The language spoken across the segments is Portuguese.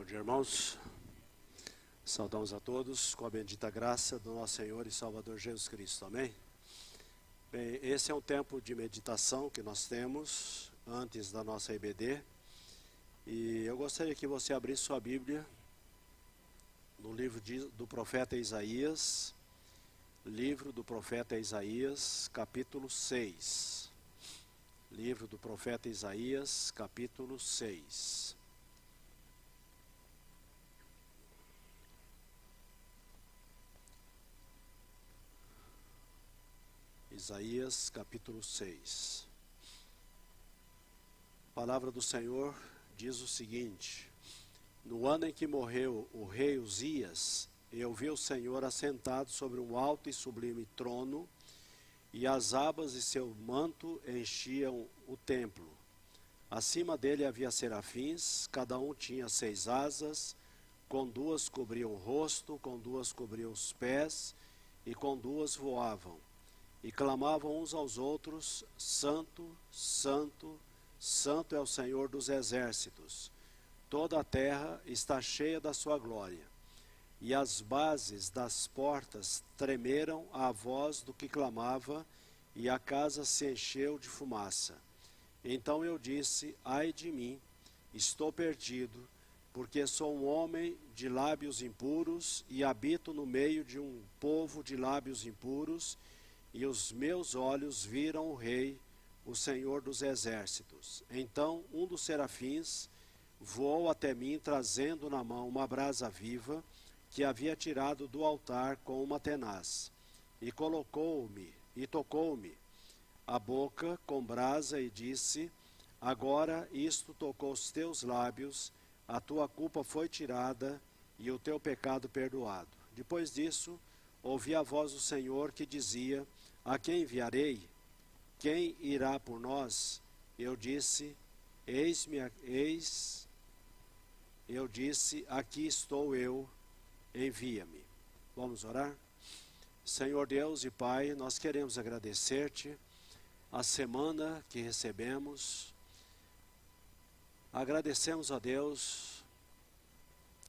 tarde, irmãos. Saudamos a todos com a bendita graça do nosso Senhor e Salvador Jesus Cristo. Amém? Bem, esse é um tempo de meditação que nós temos antes da nossa EBD. E eu gostaria que você abrisse sua Bíblia no livro do profeta Isaías, livro do profeta Isaías, capítulo 6. Livro do profeta Isaías, capítulo 6. Isaías, capítulo 6. A palavra do Senhor diz o seguinte: no ano em que morreu o rei Uzias, eu vi o Senhor assentado sobre um alto e sublime trono, e as abas de seu manto enchiam o templo. Acima dele havia serafins, cada um tinha 6 asas, com 2 cobriam o rosto, com 2 cobriam os pés, e com 2 voavam. E clamavam uns aos outros: Santo, Santo, Santo é o Senhor dos exércitos. Toda a terra está cheia da sua glória. E as bases das portas tremeram à voz do que clamava, e a casa se encheu de fumaça. Então eu disse: ai de mim, estou perdido, porque sou um homem de lábios impuros, e habito no meio de um povo de lábios impuros, e os meus olhos viram o Rei, o Senhor dos exércitos. Então um dos serafins voou até mim, trazendo na mão uma brasa viva, que havia tirado do altar com uma tenaz, e tocou-me a boca com brasa, e disse: agora isto tocou os teus lábios, a tua culpa foi tirada, e o teu pecado perdoado. Depois disso, ouvi a voz do Senhor que dizia: a quem enviarei? Quem irá por nós? Eu disse: aqui estou eu, envia-me. Vamos orar? Senhor Deus e Pai, nós queremos agradecer-te a semana que recebemos. Agradecemos a Deus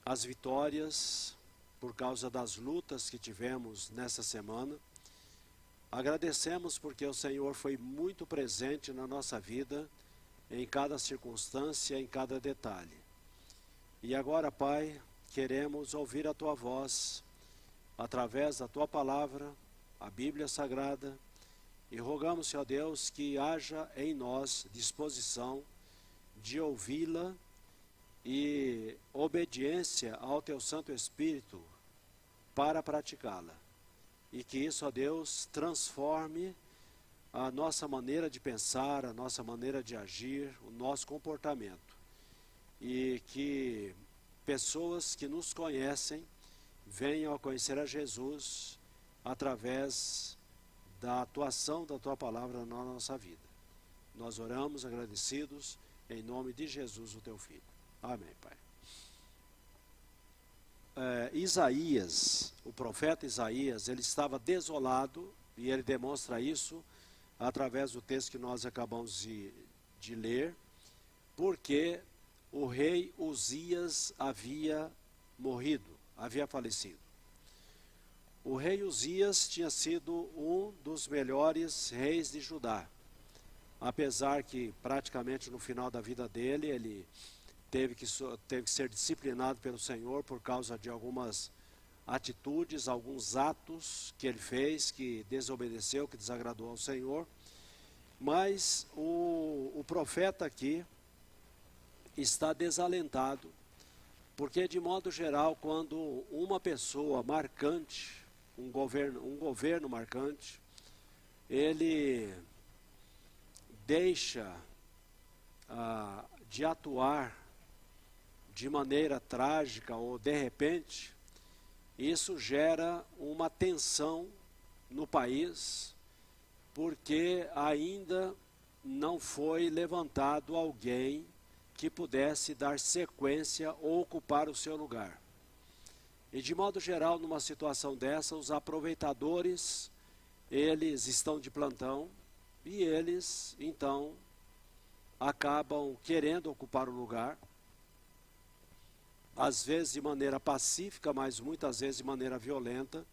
as vitórias por causa das lutas que tivemos nessa semana. Agradecemos porque o Senhor foi muito presente na nossa vida, em cada circunstância, em cada detalhe. E agora, Pai, queremos ouvir a Tua voz, através da Tua palavra, a Bíblia Sagrada, e rogamos, Senhor Deus, que haja em nós disposição de ouvi-la e obediência ao Teu Santo Espírito para praticá-la. E que isso, ó Deus, transforme a nossa maneira de pensar, a nossa maneira de agir, o nosso comportamento. E que pessoas que nos conhecem venham a conhecer a Jesus através da atuação da Tua palavra na nossa vida. Nós oramos agradecidos em nome de Jesus, o Teu Filho. Amém, Pai. Isaías, o profeta Isaías, ele estava desolado, e ele demonstra isso através do texto que nós acabamos de ler, porque o rei Uzias havia morrido, havia falecido. O rei Uzias tinha sido um dos melhores reis de Judá, apesar que praticamente no final da vida dele, ele teve que ser disciplinado pelo Senhor por causa de algumas atitudes, alguns atos que ele fez, que desobedeceu, que desagradou ao Senhor. Mas o profeta aqui está desalentado, porque de modo geral, quando uma pessoa marcante, um governo marcante, ele deixa de atuar de maneira trágica ou de repente, isso gera uma tensão no país, porque ainda não foi levantado alguém que pudesse dar sequência ou ocupar o seu lugar. E de modo geral, numa situação dessa, os aproveitadores, eles estão de plantão, e eles, então, acabam querendo ocupar o lugar. às vezes de maneira pacífica, mas muitas vezes de maneira violenta.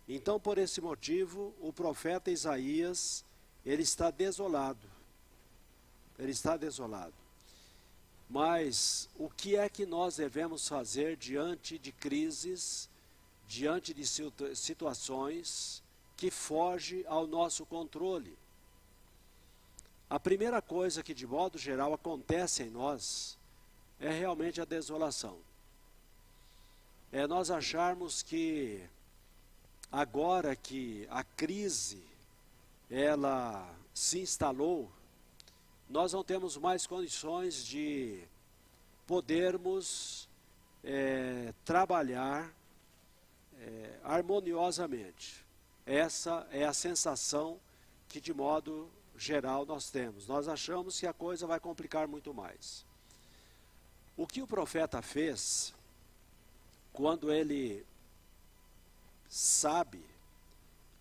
Então, por esse motivo, o profeta Isaías, ele está desolado. Ele está desolado. Mas o que é que nós devemos fazer diante de crises, diante de situações que fogem ao nosso controle? A primeira coisa que de modo geral acontece em nós é realmente a desolação. É nós acharmos que agora que a crise ela se instalou, nós não temos mais condições de podermos trabalhar harmoniosamente. Essa é a sensação que de modo geral nós temos. Nós achamos que a coisa vai complicar muito mais. O que o profeta fez, quando ele sabe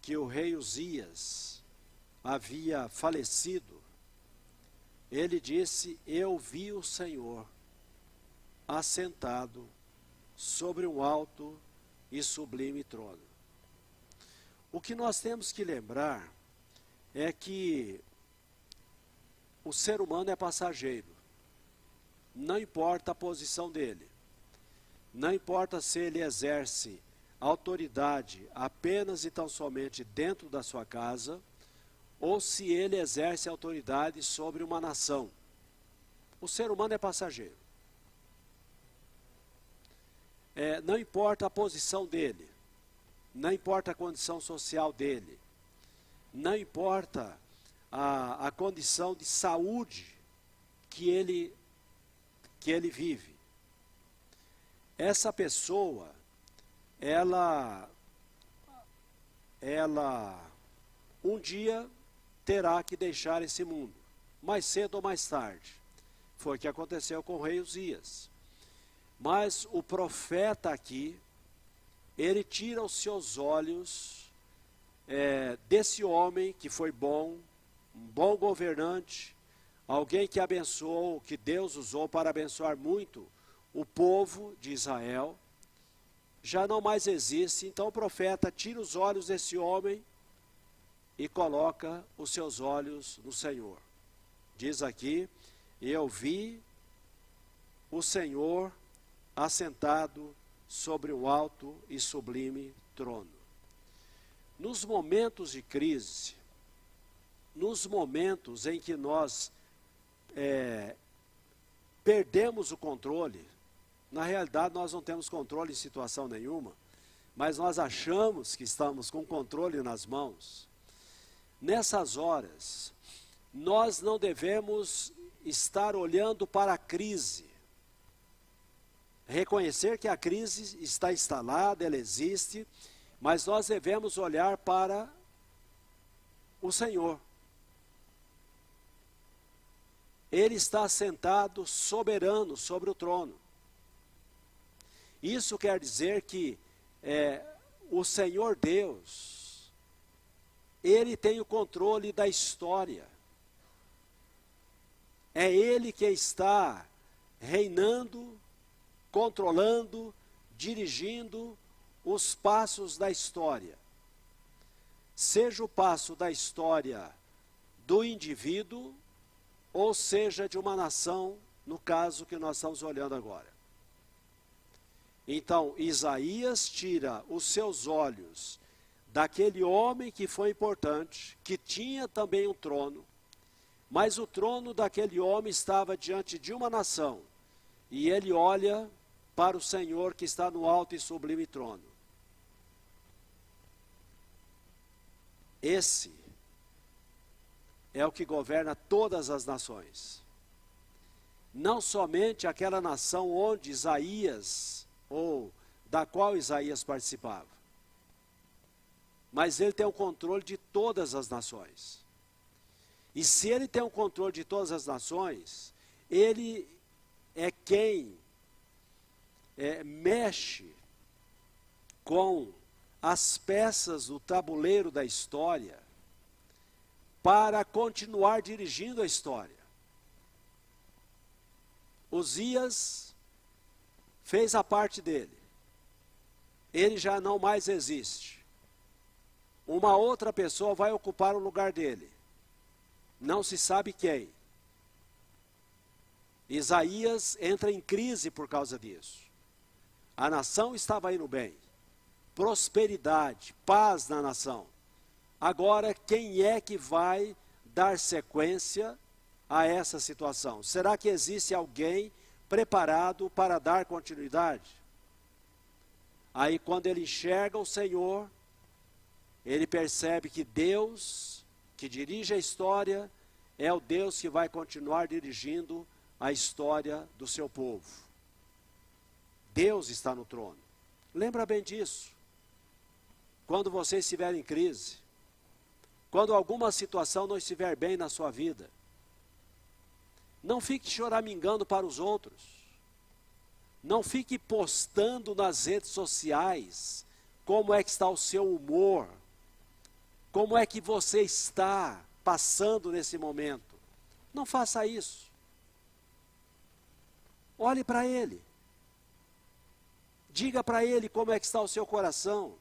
que o rei Uzias havia falecido, ele disse: eu vi o Senhor assentado sobre um alto e sublime trono. O que nós temos que lembrar é que o ser humano é passageiro. Não importa a posição dele. Não importa se ele exerce autoridade apenas e tão somente dentro da sua casa, ou se ele exerce autoridade sobre uma nação. O ser humano é passageiro. Não importa a posição dele, não importa a condição social dele, não importa a condição de saúde que ele vive. Essa pessoa, ela um dia terá que deixar esse mundo, mais cedo ou mais tarde. Foi o que aconteceu com o rei Uzias. Mas o profeta aqui, ele tira os seus olhos desse homem que foi bom, um bom governante, alguém que abençoou, que Deus usou para abençoar muito o povo de Israel. Já não mais existe, então o profeta tira os olhos desse homem e coloca os seus olhos no Senhor. Diz aqui: eu vi o Senhor assentado sobre um alto e sublime trono. Nos momentos de crise, nos momentos em que nós perdemos o controle, na realidade nós não temos controle em situação nenhuma, mas nós achamos que estamos com o controle nas mãos. Nessas horas, nós não devemos estar olhando para a crise. Reconhecer que a crise está instalada, ela existe, mas nós devemos olhar para o Senhor. Ele está sentado soberano sobre o trono. Isso quer dizer que o Senhor Deus, Ele tem o controle da história. É Ele que está reinando, controlando, dirigindo os passos da história. Seja o passo da história do indivíduo, ou seja de uma nação, no caso que nós estamos olhando agora. Então, Isaías tira os seus olhos daquele homem que foi importante, que tinha também um trono, mas o trono daquele homem estava diante de uma nação, e ele olha para o Senhor que está no alto e sublime trono. Esse é o que governa todas as nações. Não somente aquela nação onde Isaías, ou da qual Isaías participava, mas ele tem o controle de todas as nações. E se ele tem o controle de todas as nações, ele é quem mexe com as peças do tabuleiro da história para continuar dirigindo a história. Uzias fez a parte dele. Ele já não mais existe. Uma outra pessoa vai ocupar o lugar dele. Não se sabe quem. Isaías entra em crise por causa disso. A nação estava indo bem. Prosperidade, paz na nação. Agora, quem é que vai dar sequência a essa situação? Será que existe alguém preparado para dar continuidade? Aí, quando ele enxerga o Senhor, ele percebe que Deus, que dirige a história, é o Deus que vai continuar dirigindo a história do seu povo. Deus está no trono. Lembra bem disso. Quando você estiver em crise, quando alguma situação não estiver bem na sua vida, não fique choramingando para os outros. Não fique postando nas redes sociais como é que está o seu humor, como é que você está passando nesse momento. Não faça isso. Olhe para ele. Diga para ele como é que está o seu coração.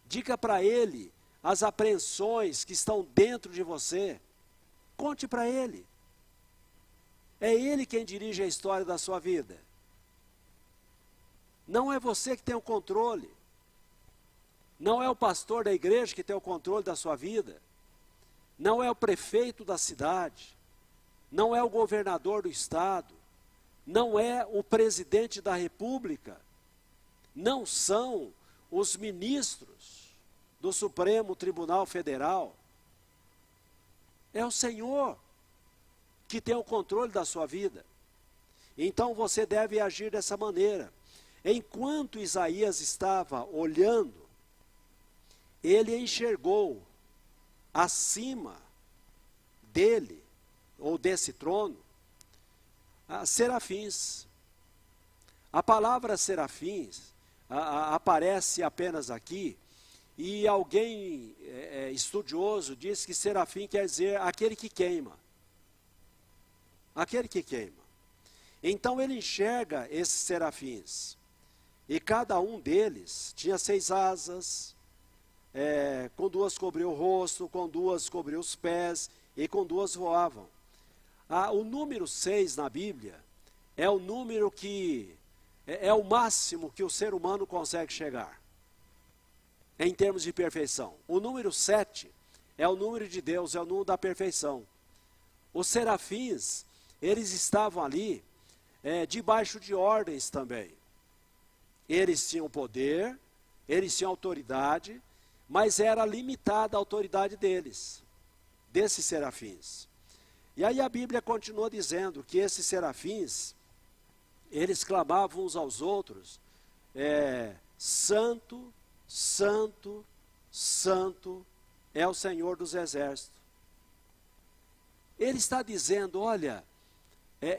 Diga para ele as apreensões que estão dentro de você. Conte para ele. É ele quem dirige a história da sua vida. Não é você que tem o controle. Não é o pastor da igreja que tem o controle da sua vida. Não é o prefeito da cidade. Não é o governador do estado. Não é o presidente da república. Não são os ministros do Supremo Tribunal Federal. É o Senhor que tem o controle da sua vida. Então você deve agir dessa maneira. Enquanto Isaías estava olhando, ele enxergou acima dele, ou desse trono, serafins. A palavra serafins aparece apenas aqui, e alguém estudioso diz que serafim quer dizer aquele que queima. Aquele que queima. Então ele enxerga esses serafins. E cada um deles tinha 6 asas, com 2 cobriu o rosto, com 2 cobriu os pés, e com 2 voavam. O número 6 na Bíblia é o número que é o máximo que o ser humano consegue chegar, em termos de perfeição. O número 7 é o número de Deus, é o número da perfeição. Os serafins, eles estavam ali debaixo de ordens também. Eles tinham poder, eles tinham autoridade, mas era limitada a autoridade deles, desses serafins. E aí a Bíblia continua dizendo que esses serafins, eles clamavam uns aos outros, Santo, Santo, Santo é o Senhor dos Exércitos. Ele está dizendo, olha,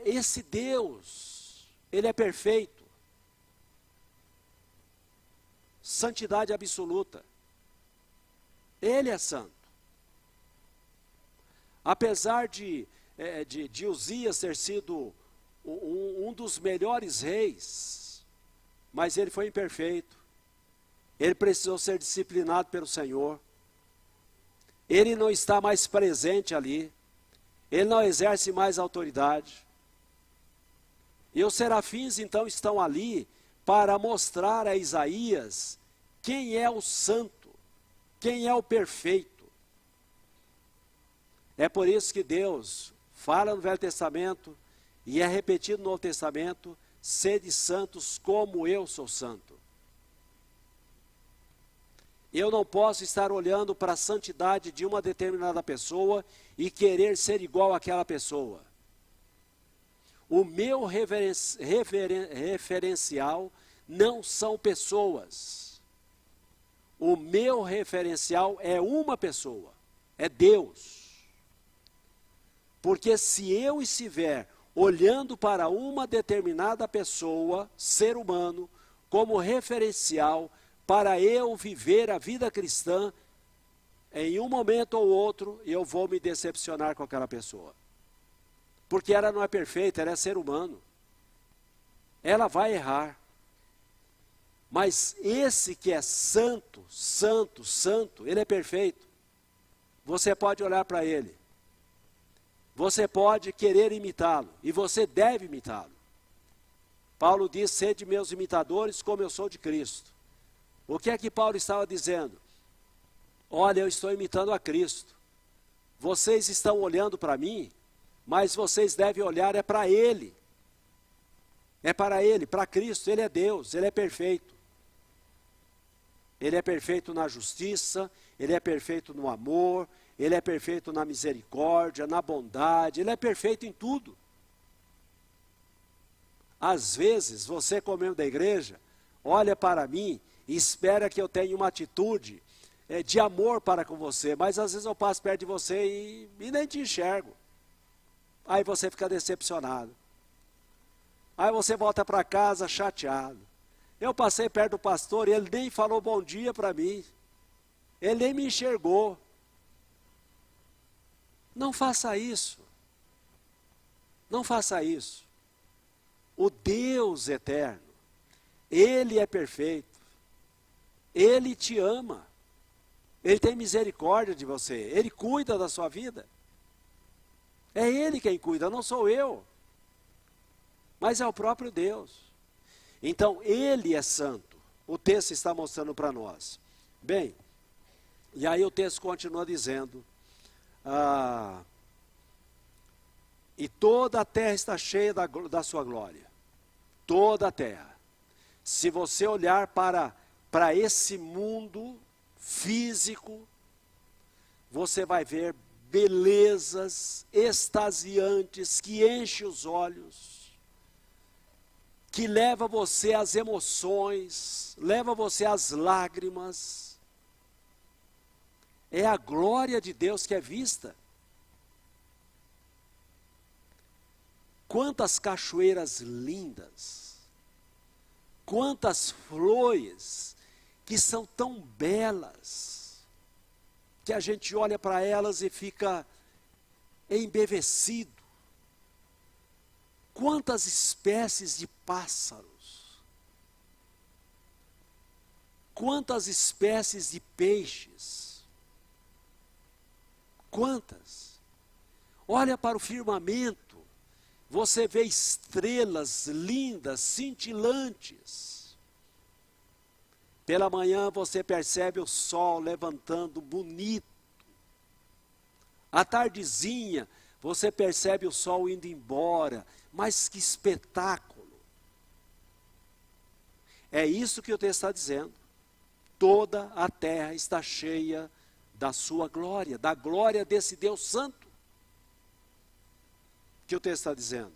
esse Deus, ele é perfeito. Santidade absoluta. Ele é santo. Apesar de Uzias ter sido um dos melhores reis, mas ele foi imperfeito. Ele precisou ser disciplinado pelo Senhor. Ele não está mais presente ali. Ele não exerce mais autoridade. E os serafins então estão ali para mostrar a Isaías quem é o santo, quem é o perfeito. É por isso que Deus fala no Velho Testamento e é repetido no Novo Testamento, sede santos como eu sou santo. Eu não posso estar olhando para a santidade de uma determinada pessoa e querer ser igual àquela pessoa. O meu referencial não são pessoas. O meu referencial é uma pessoa, é Deus. Porque se eu estiver olhando para uma determinada pessoa, ser humano, como referencial para eu viver a vida cristã, em um momento ou outro eu vou me decepcionar com aquela pessoa. Porque ela não é perfeita, ela é ser humano. ela vai errar. Mas esse que é santo, santo, santo, ele é perfeito. Você pode olhar para ele. Você pode querer imitá-lo. E você deve imitá-lo. Paulo diz, sede meus imitadores como eu sou de Cristo. O que é que Paulo estava dizendo? Olha, eu estou imitando a Cristo. Vocês estão olhando para mim, mas vocês devem olhar para Ele. É para Ele, para Cristo. Ele é Deus, Ele é perfeito. Ele é perfeito na justiça, Ele é perfeito no amor, Ele é perfeito na misericórdia, na bondade, Ele é perfeito em tudo. Às vezes, você como membro da igreja, olha para mim e espera que eu tenha uma atitude de amor para com você, mas às vezes eu passo perto de você e nem te enxergo. Aí você fica decepcionado. Aí você volta para casa chateado. Eu passei perto do pastor e ele nem falou bom dia para mim. Ele nem me enxergou. Não faça isso. Não faça isso. O Deus eterno, Ele é perfeito. Ele te ama. Ele tem misericórdia de você. Ele cuida da sua vida. É Ele quem cuida, não sou eu. Mas é o próprio Deus. Então, Ele é santo. O texto está mostrando para nós. Bem, e aí o texto continua dizendo, e toda a terra está cheia da sua glória. Toda a terra. Se você olhar para esse mundo físico, você vai ver belezas extasiantes que enchem os olhos, que leva você às emoções, leva você às lágrimas. É a glória de Deus que é vista. Quantas cachoeiras lindas, quantas flores que são tão belas, que a gente olha para elas e fica embevecido. Quantas espécies de pássaros, quantas espécies de peixes, quantas. Olha para o firmamento, você vê estrelas lindas, cintilantes. Pela manhã você percebe o sol levantando bonito. À tardezinha você percebe o sol indo embora. Mas que espetáculo! É isso que o texto está dizendo. Toda a terra está cheia da sua glória, da glória desse Deus santo. Que o texto está dizendo.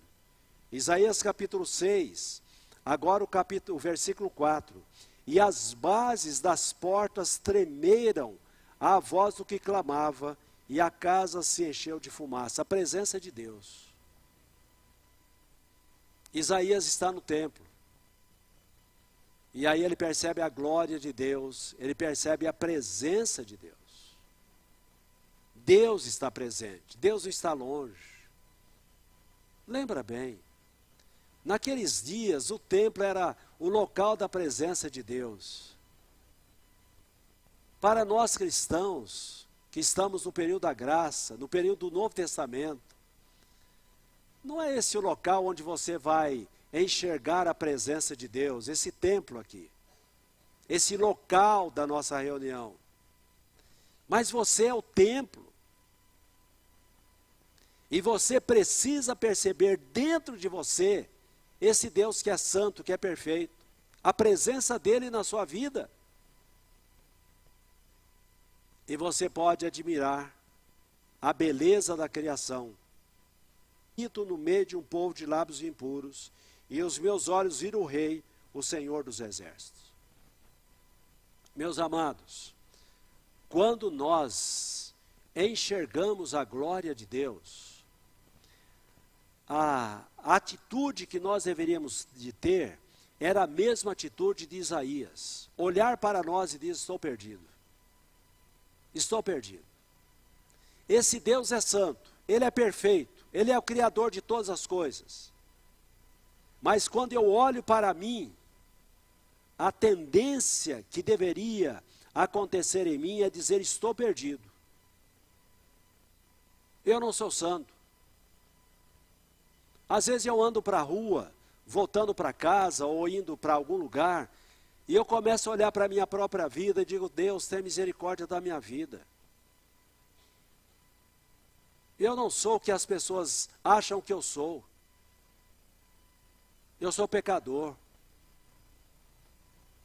Isaías capítulo 6, agora o versículo 4. E as bases das portas tremeram à voz do que clamava, e a casa se encheu de fumaça. A presença de Deus. Isaías está no templo. E aí ele percebe a glória de Deus, ele percebe a presença de Deus. Deus está presente, Deus não está longe. Lembra bem, naqueles dias o templo era o local da presença de Deus. Para nós cristãos, que estamos no período da graça, no período do Novo Testamento, não é esse o local onde você vai enxergar a presença de Deus, esse templo aqui, esse local da nossa reunião. Mas você é o templo. E você precisa perceber dentro de você esse Deus que é santo, que é perfeito, a presença dele na sua vida. E você pode admirar a beleza da criação. No meio de um povo de lábios impuros, e os meus olhos viram o Rei, o Senhor dos Exércitos. Meus amados, quando nós enxergamos a glória de Deus, a atitude que nós deveríamos de ter era a mesma atitude de Isaías. Olhar para nós e dizer, estou perdido. Estou perdido. Esse Deus é santo, Ele é perfeito, Ele é o Criador de todas as coisas. Mas quando eu olho para mim, a tendência que deveria acontecer em mim é dizer: estou perdido. Eu não sou santo. Às vezes eu ando para a rua, voltando para casa ou indo para algum lugar, e eu começo a olhar para a minha própria vida e digo: Deus, tem misericórdia da minha vida. Eu não sou o que as pessoas acham que eu sou. Eu sou pecador.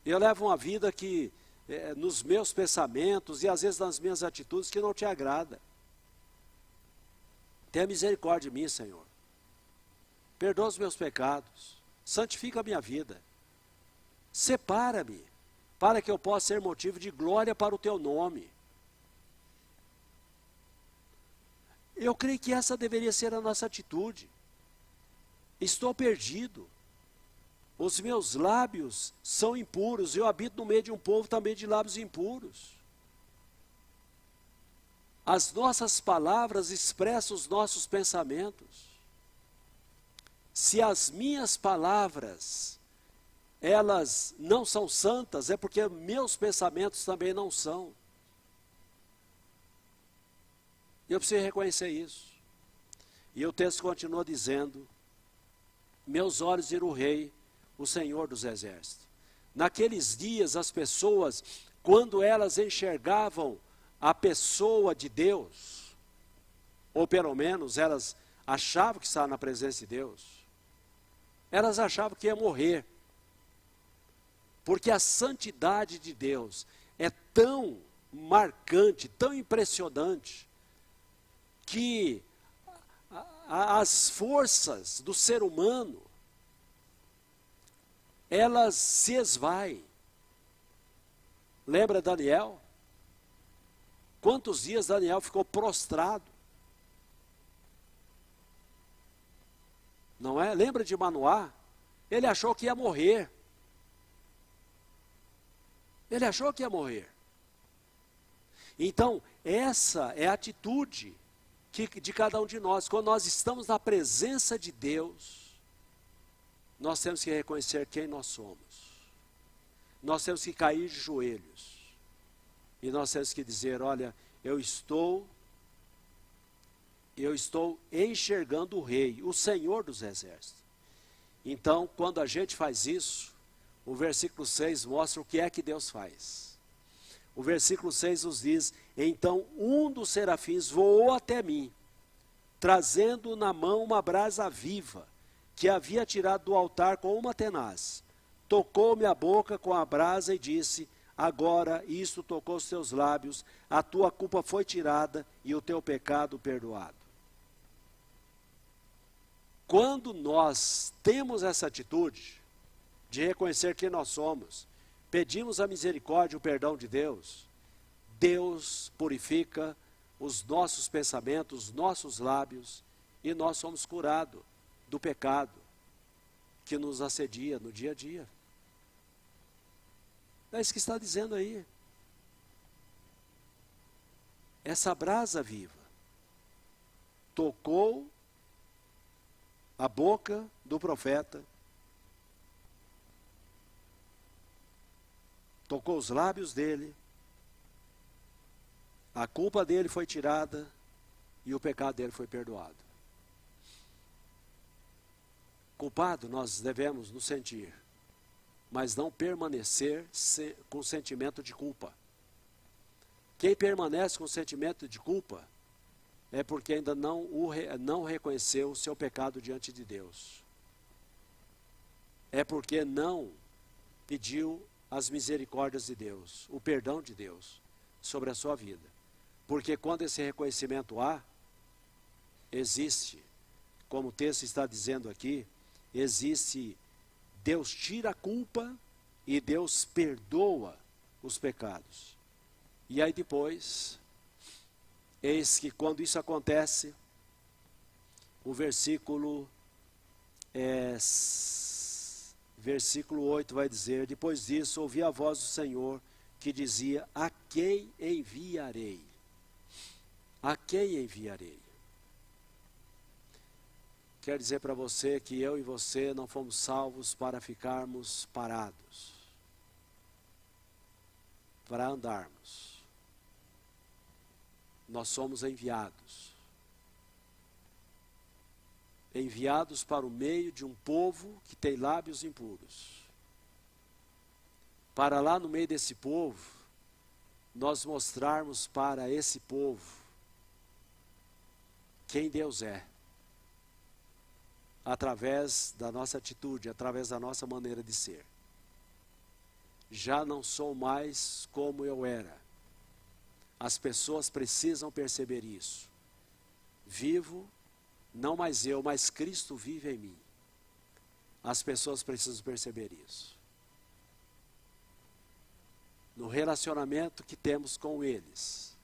Eu levo uma vida que, nos meus pensamentos e às vezes nas minhas atitudes, que não te agrada. Tenha misericórdia de mim, Senhor. Perdoa os meus pecados. Santifica a minha vida. Separa-me, para que eu possa ser motivo de glória para o teu nome. Eu creio que essa deveria ser a nossa atitude. Estou perdido. Os meus lábios são impuros. Eu habito no meio de um povo também de lábios impuros. As nossas palavras expressam os nossos pensamentos. Se as minhas palavras, elas não são santas, é porque meus pensamentos também não são. Eu preciso reconhecer isso. E o texto continua dizendo: meus olhos viram o Rei, o Senhor dos Exércitos. Naqueles dias, as pessoas, quando elas enxergavam a pessoa de Deus, ou pelo menos elas achavam que estavam na presença de Deus, elas achavam que ia morrer. Porque a santidade de Deus é tão marcante, tão impressionante, que as forças do ser humano, elas se esvaem. Lembra Daniel? Quantos dias Daniel ficou prostrado? Não é? Lembra de Manoá? Ele achou que ia morrer. Ele achou que ia morrer. Então, essa é a atitude de cada um de nós. Quando nós estamos na presença de Deus, nós temos que reconhecer quem nós somos. Nós temos que cair de joelhos. E nós temos que dizer: olha, eu estou enxergando o Rei, o Senhor dos Exércitos. Então, quando a gente faz isso, o versículo 6 mostra o que é que Deus faz. O versículo 6 nos diz: então um dos serafins voou até mim, trazendo na mão uma brasa viva, que havia tirado do altar com uma tenaz. Tocou-me a boca com a brasa e disse: agora isto tocou os teus lábios, a tua culpa foi tirada e o teu pecado perdoado. Quando nós temos essa atitude de reconhecer quem nós somos, pedimos a misericórdia e o perdão de Deus, Deus purifica os nossos pensamentos, os nossos lábios, e nós somos curados do pecado que nos assedia no dia a dia. É isso que está dizendo aí. Essa brasa viva tocou a boca do profeta, tocou os lábios dele, a culpa dele foi tirada e o pecado dele foi perdoado. Culpado nós devemos nos sentir, mas não permanecer com sentimento de culpa. Quem permanece com sentimento de culpa é porque ainda não reconheceu o seu pecado diante de Deus. É porque não pediu as misericórdias de Deus, o perdão de Deus sobre a sua vida. Porque quando esse reconhecimento existe, como o texto está dizendo aqui, existe, Deus tira a culpa e Deus perdoa os pecados. E aí depois, eis que quando isso acontece, o versículo 8 vai dizer: depois disso ouvi a voz do Senhor que dizia: a quem enviarei? A quem enviarei? quero dizer para você que eu e você não fomos salvos para ficarmos parados, para andarmos. Nós somos enviados. Enviados para o meio de um povo que tem lábios impuros. Para lá no meio desse povo, nós mostrarmos para esse povo quem Deus é. Através da nossa atitude, através da nossa maneira de ser. Já não sou mais como eu era. As pessoas precisam perceber isso. Vivo, não mais eu, mas Cristo vive em mim. As pessoas precisam perceber isso. No relacionamento que temos com eles.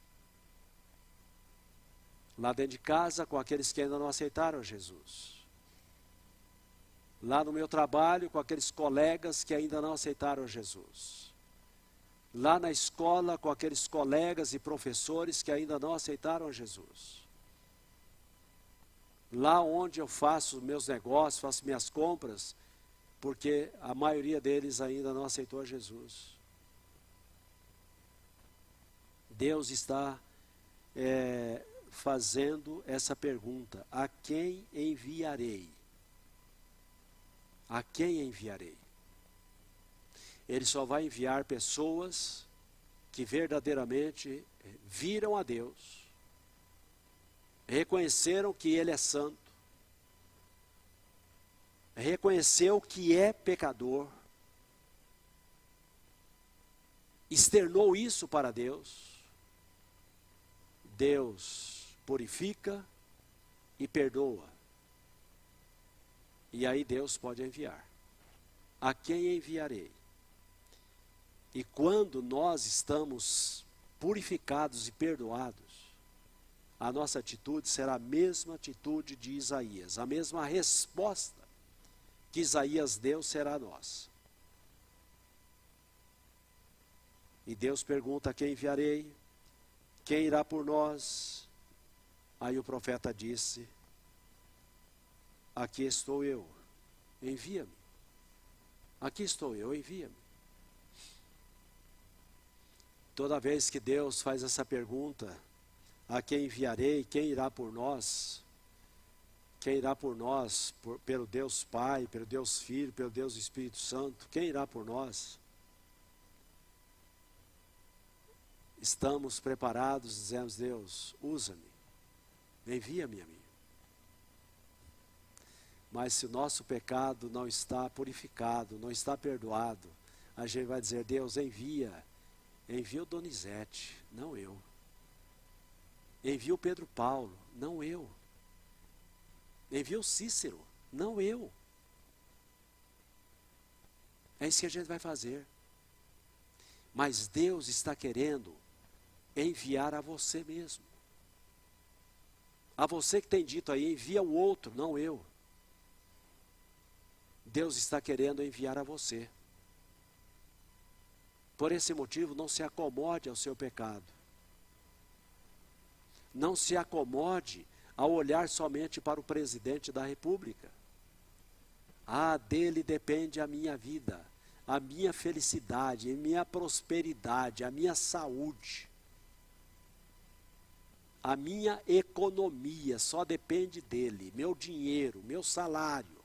Lá dentro de casa, com aqueles que ainda não aceitaram Jesus. Lá no meu trabalho, com aqueles colegas que ainda não aceitaram Jesus. Lá na escola, com aqueles colegas e professores que ainda não aceitaram Jesus. Lá onde eu faço meus negócios, faço minhas compras, porque a maioria deles ainda não aceitou Jesus. Deus está fazendo essa pergunta: a quem enviarei? A quem enviarei? Ele só vai enviar pessoas que verdadeiramente viram a Deus, reconheceram que Ele é santo, reconheceu que é pecador, externou isso para Deus. Deus purifica e perdoa. E aí Deus pode enviar. A quem enviarei? E quando nós estamos purificados e perdoados, a nossa atitude será a mesma atitude de Isaías. A mesma resposta que Isaías deu será a nossa. E Deus pergunta: a quem enviarei? Quem irá por nós? Aí o profeta disse: aqui estou eu, envia-me. Aqui estou eu, envia-me. Toda vez que Deus faz essa pergunta: a quem enviarei? Quem irá por nós? Quem irá por nós? Pelo Deus Pai, pelo Deus Filho, pelo Deus Espírito Santo. Quem irá por nós? Estamos preparados, dizemos: Deus, usa-me, envia-me a mim. Mas se o nosso pecado não está purificado, não está perdoado, a gente vai dizer: Deus, envia o Donizete, não eu. Envia o Pedro Paulo, não eu. Envia o Cícero, não eu. É isso que a gente vai fazer. Mas Deus está querendo enviar a você mesmo. A você que tem dito aí: envia o outro, não eu. Deus está querendo enviar a você. Por esse motivo, não se acomode ao seu pecado. Não se acomode ao olhar somente para o presidente da República. Ah, dele depende a minha vida, a minha felicidade, a minha prosperidade, a minha saúde. A minha economia só depende dele. Meu dinheiro, meu salário,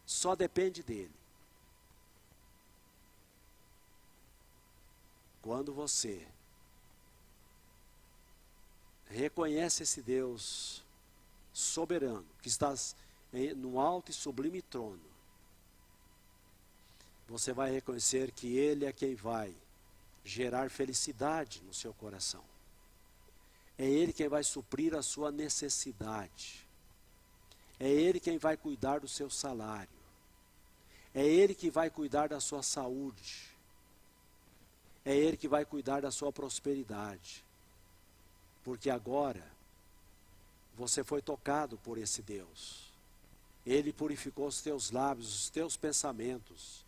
só depende dele. Quando você reconhece esse Deus soberano, que está no alto e sublime trono, você vai reconhecer que Ele é quem vai gerar felicidade no seu coração. É Ele quem vai suprir a sua necessidade. É Ele quem vai cuidar do seu salário. É Ele que vai cuidar da sua saúde. É Ele que vai cuidar da sua prosperidade. Porque agora você foi tocado por esse Deus. Ele purificou os teus lábios, os teus pensamentos.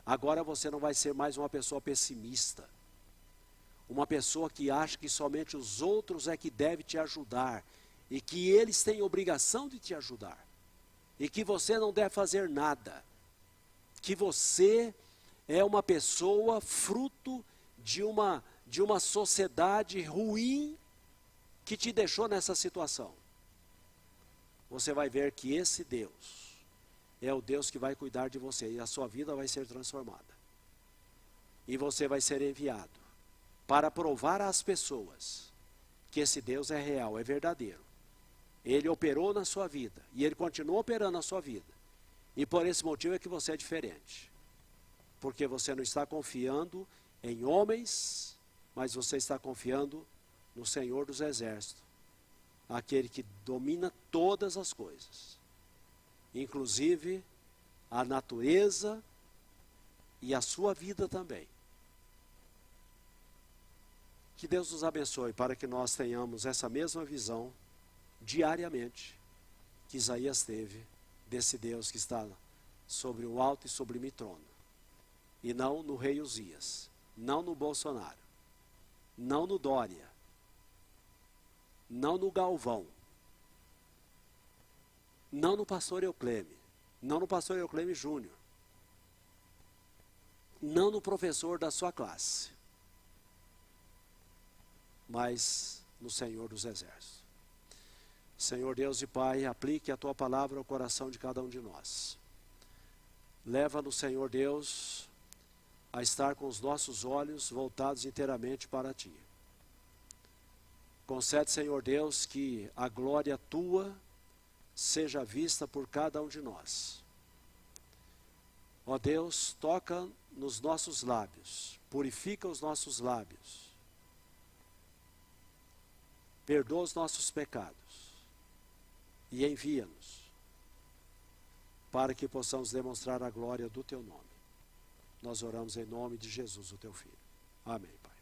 Agora você não vai ser mais uma pessoa pessimista. Uma pessoa que acha que somente os outros é que deve te ajudar. E que eles têm obrigação de te ajudar. e que você não deve fazer nada, que você é uma pessoa fruto de uma sociedade ruim que te deixou nessa situação. Você vai ver que esse Deus é o Deus que vai cuidar de você e a sua vida vai ser transformada. E você vai ser enviado para provar às pessoas que esse Deus é real, é verdadeiro. Ele operou na sua vida e Ele continua operando na sua vida. E por esse motivo é que você é diferente. Porque você não está confiando em homens, mas você está confiando no Senhor dos Exércitos, aquele que domina todas as coisas, inclusive a natureza e a sua vida também. Que Deus nos abençoe para que nós tenhamos essa mesma visão diariamente que Isaías teve desse Deus que está sobre o alto e sublime trono. E não no rei Uzias, não no Bolsonaro, não no Dória, não no Galvão, não no pastor Eucleme, não no pastor Eucleme Júnior, não no professor da sua classe, mas no Senhor dos Exércitos. Senhor Deus e Pai, aplique a Tua palavra ao coração de cada um de nós. Leva-nos, Senhor Deus, a estar com os nossos olhos voltados inteiramente para Ti. Concede, Senhor Deus, que a glória Tua seja vista por cada um de nós. Ó Deus, toca nos nossos lábios, purifica os nossos lábios, perdoa os nossos pecados e envia-nos para que possamos demonstrar a glória do Teu nome. Nós oramos em nome de Jesus, o Teu Filho. Amém, Pai.